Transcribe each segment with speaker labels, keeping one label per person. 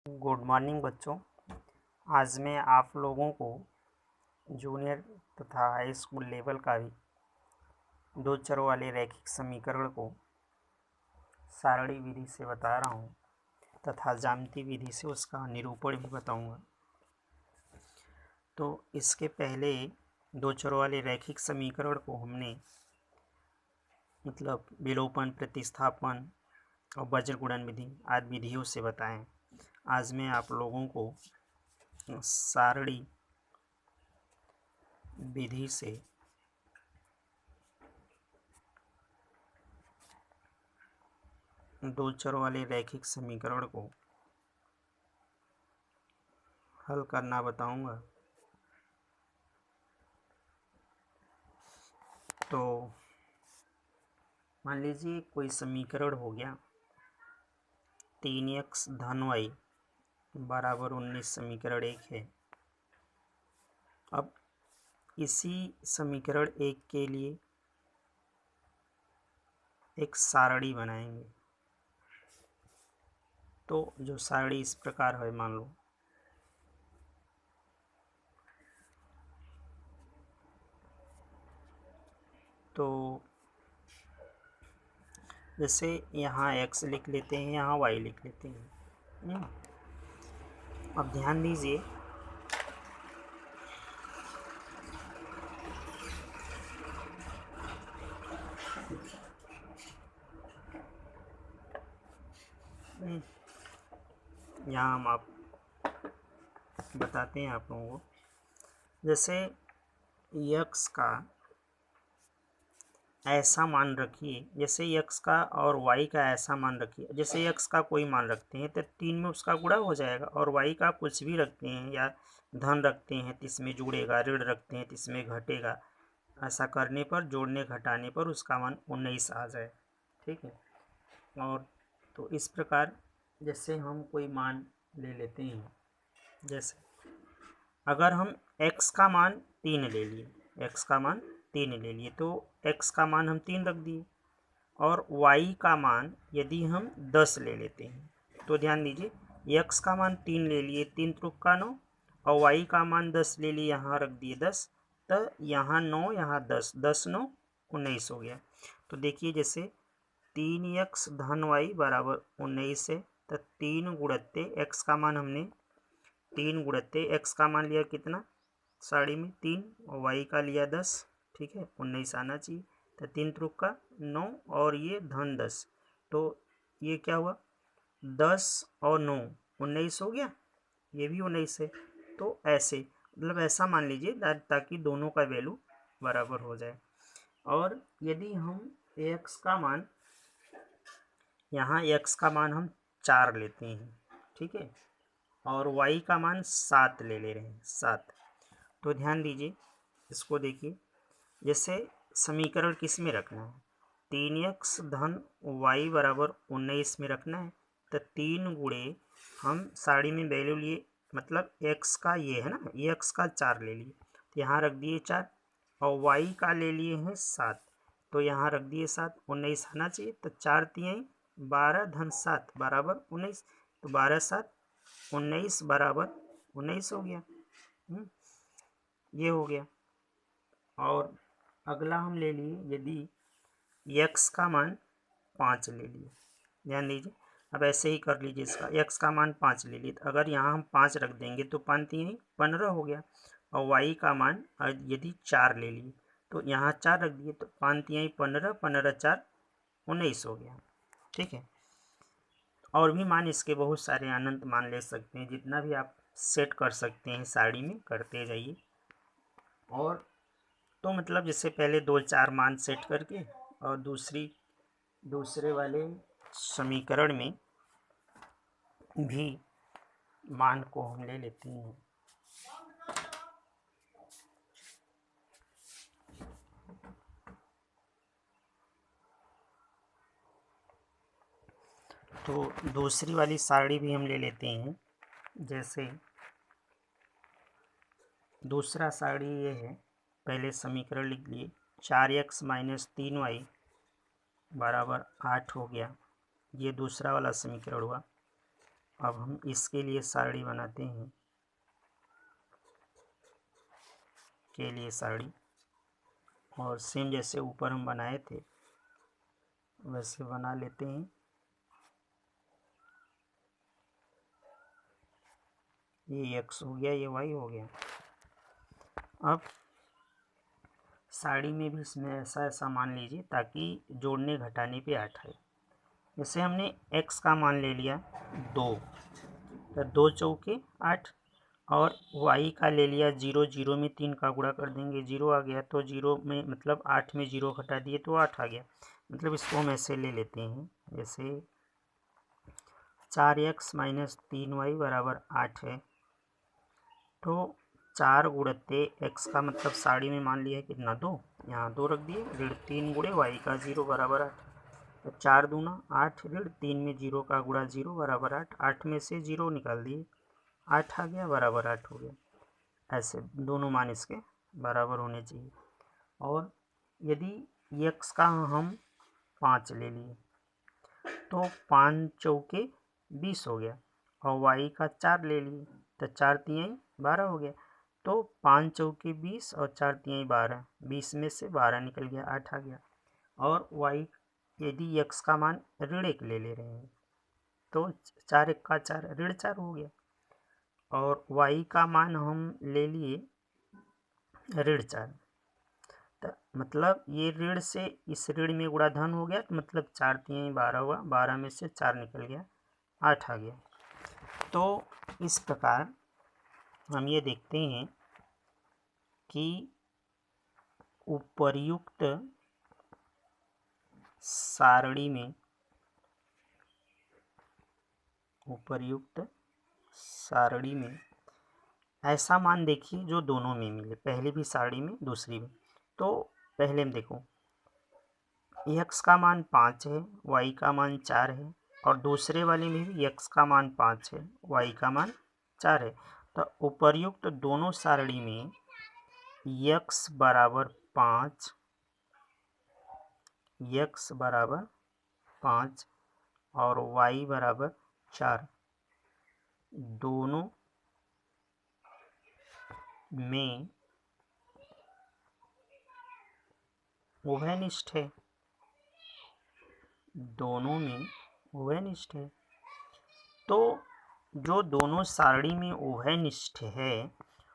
Speaker 1: Good morning बच्चों। आज मैं आप लोगों को जूनियर तथा हाई स्कूल लेवल का भी दो चरों वाले रैखिक समीकरण को सारणी विधि से बता रहा हूँ तथा ज्यामिति विधि से उसका निरूपण भी बताऊँगा। तो इसके पहले दो चरों वाले रैखिक समीकरण को हमने विलोपन, प्रतिस्थापन और वज्र गुणन विधि आदि विधियों से बताएं। आज मैं आप लोगों को सारणी विधि से दो चरों वाले रैखिक समीकरण को हल करना बताऊंगा। तो मान लीजिए कोई समीकरण हो गया 3x धन y बराबर 19 समीकरण 1 है। अब इसी समीकरण 1 के लिए एक सारणी बनाएंगे। तो जो सारणी इस प्रकार है, मान लो तो जैसे यहाँ x लिख लेते हैं, यहाँ y लिख लेते हैं। अब ध्यान दीजिए, यहाँ हम आप बताते हैं आप लोगों को। जैसे x का ऐसा मान रखिए, जैसे x का और y का ऐसा मान रखिए। जैसे x का कोई मान रखते हैं तो 3 में उसका गुणा हो जाएगा, और y का कुछ भी रखते हैं या धन रखते हैं तो इसमें जुड़ेगा, ऋण रखते हैं तो इसमें घटेगा। ऐसा करने पर, जोड़ने घटाने पर उसका मान 19 आ जाए। ठीक है। और तो इस प्रकार जैसे हम कोई मान ले लेते हैं, जैसे अगर हम x का मान 3 ले लिए, x का मान 3 ले लिए तो x का मान हम 3 रख दिए, और y का मान यदि हम 10 ले लेते हैं तो ध्यान दीजिए, x का मान 3 ले लिए, 3 त्रिक का 9, और y का मान 10 ले लिए, यहाँ रख दिए 10, तो यहाँ 9 यहाँ 10, 10 9 19 हो गया। तो देखिए, जैसे 3x धन y बराबर 19 है, तो 3 गुणत्ते x का मान हमने 3 गुणत्ते x का मान लिया कितना, सारणी में 3, और y का लिया 10। ठीक है, 19 आना चाहिए। तो 3 त्रिक का 9, और ये धन 10, तो ये क्या हुआ, 10 और 9 19 हो गया, ये भी 19 है। तो ऐसे ऐसा मान लीजिए ताकि दोनों का वैल्यू बराबर हो जाए। और यदि हम x का मान, यहाँ x का मान हम 4 लेते हैं, ठीक है, और y का मान 7 ले रहे हैं, 7। तो ध्यान दीजिए, इसको देखिए, जैसे समीकरण किस में रखना है, 3x धन y बराबर 19 में रखना है। तो 3 गुणे हम सारणी में वैल्यू लिए, मतलब x का ये है ना, ये x का 4 ले लिए, तो यहाँ रख दिए 4, और y का ले लिए हैं 7, तो यहाँ रख दिए 7, 19 आना चाहिए। तो 4 तिहाई 12 धन 7 बराबर 19, तो 12 7 19 बराबर 19 हो गया। ये हो गया। और अगला हम ले लिए, यदि x का मान 5 ले लिए, ध्यान दीजिए, अब ऐसे ही कर लीजिए, इसका x का मान 5 ले लिए, तो अगर यहाँ हम 5 रख देंगे तो 5 तिहाई 15 हो गया। और y का मान यदि 4 ले लिए तो यहाँ 4 रख दिए, तो 5 तिहाई 15, 15 4 19 हो गया। ठीक है। और भी मान इसके बहुत सारे अनंत मान ले सकते हैं, जितना भी आप सेट कर सकते हैं सारणी में करते जाइए। और तो जैसे पहले 2 4 मान सेट करके, और दूसरे वाले समीकरण में भी मान को हम ले लेते हैं। तो दूसरी वाली सारणी भी हम ले लेते हैं। जैसे दूसरा सारणी ये है, पहले समीकरण लिख लिए, 4x माइनस 3y बराबर 8 हो गया, ये दूसरा वाला समीकरण हुआ। अब हम इसके लिए सारणी बनाते हैं, के लिए सारणी, और सेम जैसे ऊपर हम बनाए थे वैसे बना लेते हैं। ये x हो गया, ये y हो गया। अब सारणी में भी इसमें ऐसा ऐसा मान लीजिए ताकि जोड़ने घटाने पे 8 आए। जैसे हमने x का मान ले लिया 2, तो 2 चौके 8, और y का ले लिया 0, 0 में 3 का गुणा कर देंगे, 0 आ गया, तो 0 में मतलब 8 में 0 घटा दिए तो 8 आ गया। मतलब इसको हम ऐसे ले लेते हैं, जैसे 4x - 3y बराबर 8 है, तो 4 गुणते x का मतलब सारणी में मान लिया है कितना 2, यहाँ 2 रख दिए, ऋण 3 गुणे y का 0 बराबर 8, तो 4 दूना 8, ऋण 3 में 0 का गुणा 0 बराबर 8, 8 में से 0 निकाल दिए, 8 आ गया, बराबर 8 हो गया। ऐसे दोनों मान इसके बराबर होने चाहिए। और यदि x का हम 5 ले लिए तो 5 चौके 20 हो गया, और y का 4 ले लिए तो 4 तिहाई 12 हो गया, तो 5 चौके 20 और 4 तिहाई 12, 20 में से 12 निकल गया, 8 आ गया। और y यदि x का मान ऋण 1 ले ले रहे हैं तो 4 1 का 4, ऋण 4 हो गया, और y का मान हम ले लिए ऋण 4, तो मतलब ये ऋण से इस ऋण में गुणा धन हो गया, तो मतलब 4 तिहाई 12 हुआ, 12 में से 4 निकल गया, 8 आ गया। तो इस प्रकार हम ये देखते हैं कि उपर्युक्त सारणी में ऐसा मान देखिए जो दोनों में मिले, पहले भी सारणी में दूसरी में। तो पहले में देखो x का मान 5 है, y का मान 4 है, और दूसरे वाले में भी x का मान 5 है, y का मान 4 है। तो उपर्युक्त दोनों सारणी में x बराबर 5, x बराबर 5 और y बराबर 4 दोनों में उभयनिष्ठ है, दोनों में उभयनिष्ठ है। तो जो दोनों सारणी में उभयनिष्ठ है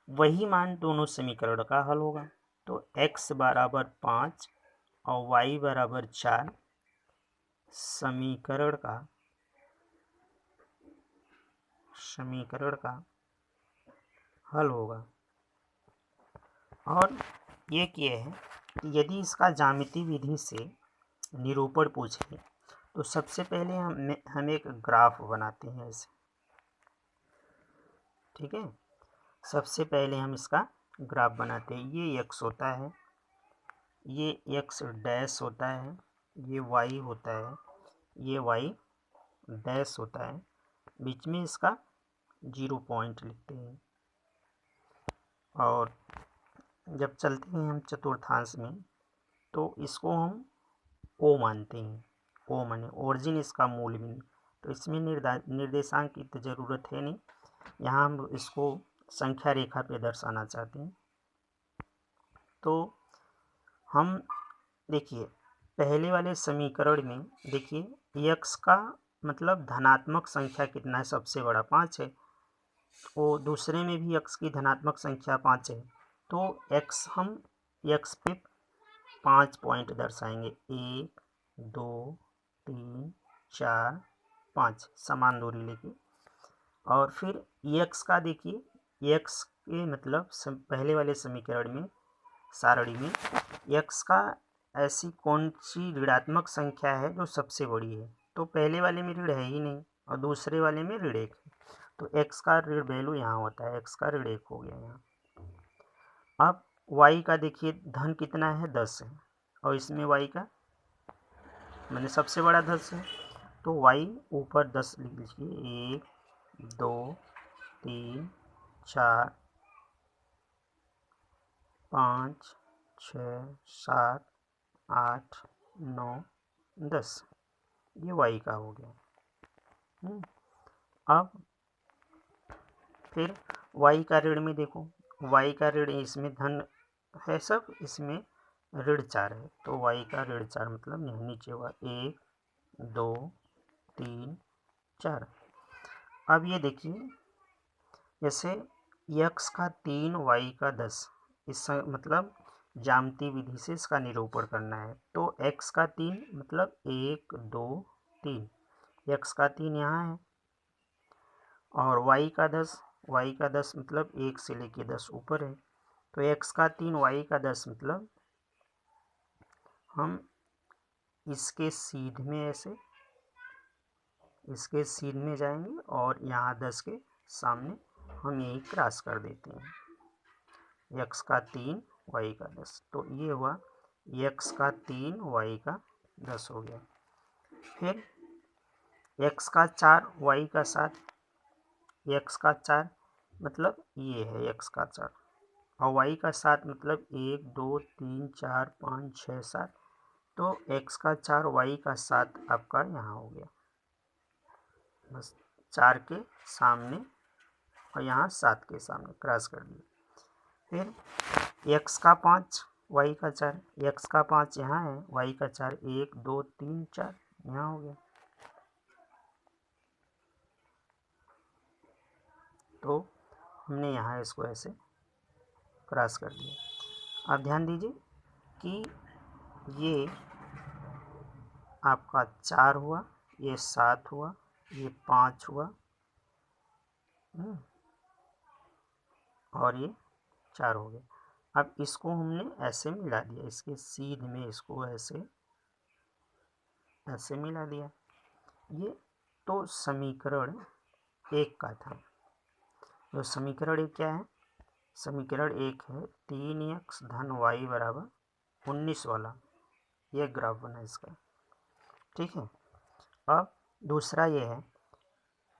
Speaker 1: वही मान दोनों समीकरण का हल होगा। तो x बराबर 5 और y बराबर 4 समीकरण का हल होगा। और ये किए है कि यदि इसका ज्यामिति विधि से निरूपण पूछे तो सबसे पहले हम एक ग्राफ बनाते हैं ऐसे, ठीक है। सबसे पहले हम इसका ग्राफ बनाते हैं, ये x होता है, ये x डैश होता है, ये y होता है, ये y डैश होता है, बीच में इसका 0 पॉइंट लिखते हैं। और जब चलते हैं हम चतुर्थांश में तो इसको हम O मानते हैं, O माने ओरिजिन, इसका मूल बिंदु। तो इसमें निर्देशांक की तो ज़रूरत है नहीं, यहाँ हम इसको संख्या रेखा पे दर्शाना चाहते हैं। तो हम देखिए पहले वाले समीकरण में देखिए x का मतलब धनात्मक संख्या कितना है, सबसे बड़ा 5 है, तो दूसरे में भी x की धनात्मक संख्या 5 है, तो हम x पे 5 पॉइंट दर्शाएंगे, 1 2 3 4 5 समान दूरी लेके। और फिर x का देखिए x के मतलब पहले वाले समीकरण में सारणी में x का ऐसी कौन सी ऋणात्मक संख्या है जो सबसे बड़ी है, तो पहले वाले में ऋण है ही नहीं और दूसरे वाले में ऋण 1 है, तो x का ऋण वैल्यू यहाँ होता है, x का ऋण 1 हो गया यहाँ। अब y का देखिए धन कितना है, 10 है, और इसमें y का मैंने सबसे बड़ा 10 है, तो y ऊपर 10 लिख लीजिए, 1 2 3 4 5 6 7 8 9 10, ये y का हो गया। अब फिर y का ऋण में देखो, y का ऋण इसमें धन है सब, इसमें ऋण 4 है, तो y का ऋण 4 मतलब यहाँ नीचे हुआ 1 2 3 4। अब ये देखिए जैसे x का 3 y का 10, इस मतलब ज्यामितीय विधि से इसका निरूपण करना है। तो x का 3 मतलब 1 2 3, x का 3 यहाँ है, और y का 10 मतलब 1 से लेके 10 ऊपर है। तो x का 3 y का 10 मतलब हम इसके सीध में ऐसे इसके सीध में जाएंगे और यहाँ 10 के सामने हम यही क्रॉस कर देते हैं। x का 3 y का 10, तो ये हुआ x का 3 y का 10 हो गया। फिर x का 4 y का 7, x का 4 मतलब ये है x का 4, और y का 7 मतलब 1 2 3 4 5 6 7, तो x का 4 y का 7 आपका यहाँ हो गया, बस 4 के सामने और यहाँ 7 के सामने क्रॉस कर दिया। फिर x का 5 y का 4, x का 5 यहाँ है, y का 4 1 2 3 4 यहाँ हो गया, तो हमने यहाँ इसको ऐसे क्रॉस कर दिया। अब ध्यान दीजिए कि ये आपका 4 हुआ, ये 7 हुआ, ये 5 हुआ, और ये 4 हो गया। अब इसको हमने ऐसे मिला दिया, इसके सीध में इसको ऐसे मिला दिया। ये तो समीकरण 1 का था। तो समीकरण 1 क्या है? समीकरण 1 है 3x धन y बराबर 19 वाला, ये ग्राफ बना इसका, ठीक है। अब दूसरा ये है,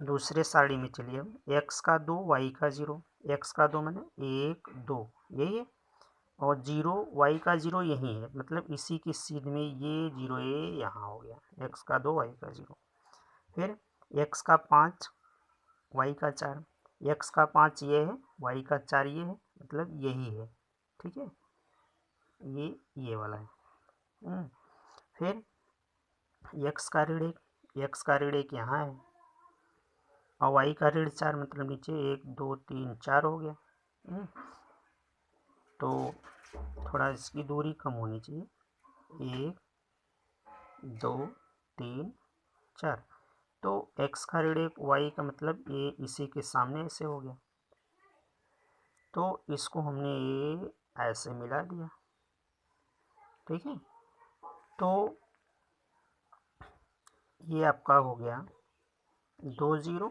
Speaker 1: दूसरे सारणी में चलिए, अब x का 2 y का 0, x का 2 मैंने 1 2 यही है, और 0 y का 0 यही है, मतलब इसी की सीध में ये 0 ये यहाँ हो गया, x का 2 y का 0। फिर x का 5 y का 4, x का 5 ये है, y का 4 ये है, मतलब यही है, ठीक है, ये वाला है। फिर x का ऋण 1, x का ऋण 1 यहाँ है, और y का ऋण 4 मतलब नीचे 1 2 3 4 हो गया। तो थोड़ा इसकी दूरी कम होनी चाहिए, 1 2 3 4, तो x का ऋण 1 y का मतलब ये इसी के सामने ऐसे हो गया, तो इसको हमने ये ऐसे मिला दिया, ठीक है। तो ये आपका हो गया 2 0,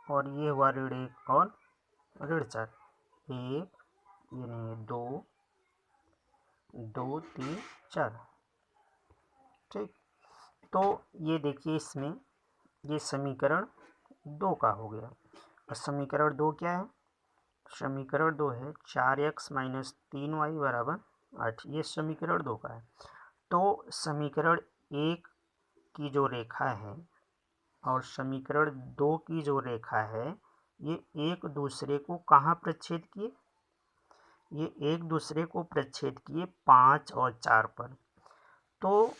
Speaker 1: और ये हुआ ऋण 1 और ऋण 4, 1 ये नहीं है 2 2 3 4, ठीक। तो ये देखिए इसमें ये समीकरण 2 का हो गया। और समीकरण 2 क्या है? समीकरण 2 है 4x माइनस 3y बराबर 8, ये समीकरण 2 का है। तो समीकरण 1 की जो रेखा है और समीकरण 2 की जो रेखा है, ये एक दूसरे को कहाँ प्रच्छेद किए? ये एक दूसरे को प्रच्छेद किए 5 और 4 पर। तो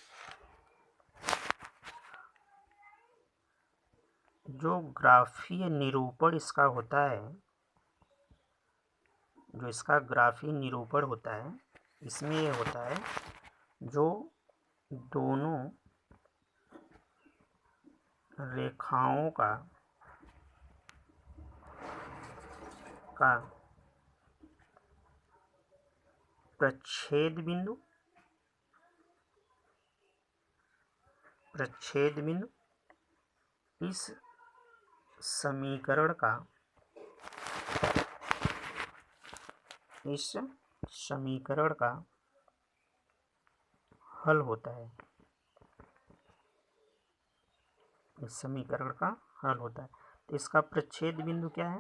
Speaker 1: जो ग्राफीय निरूपण इसका होता है, जो इसका ग्राफीय निरूपण होता है, इसमें ये होता है जो दोनों रेखाओं का प्रच्छेद बिंदु इस समीकरण का हल होता है, इस समीकरण का हल होता है। तो इसका प्रच्छेद बिंदु क्या है?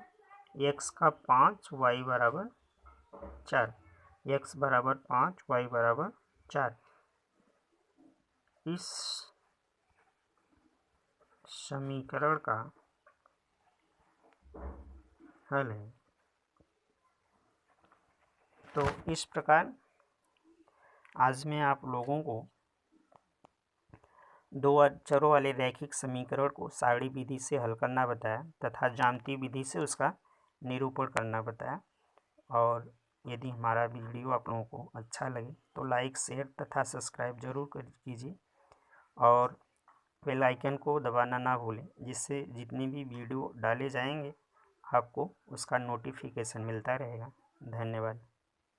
Speaker 1: x का 5 y बराबर 4, x बराबर 5 y बराबर 4, इस समीकरण का हल है। तो इस प्रकार आज मैं आप लोगों को दो अक्षरों वाले रैखिक समीकरण को सारणी विधि से हल करना बताया तथा ज्यामितीय विधि से उसका निरूपण करना बताया। और यदि हमारा वीडियो आप लोगों को अच्छा लगे तो लाइक, शेयर तथा सब्सक्राइब जरूर कीजिए और बेल आइकन को दबाना ना भूलें, जिससे जितने भी वीडियो डाले जाएंगे आपको उसका नोटिफिकेशन मिलता रहेगा। धन्यवाद।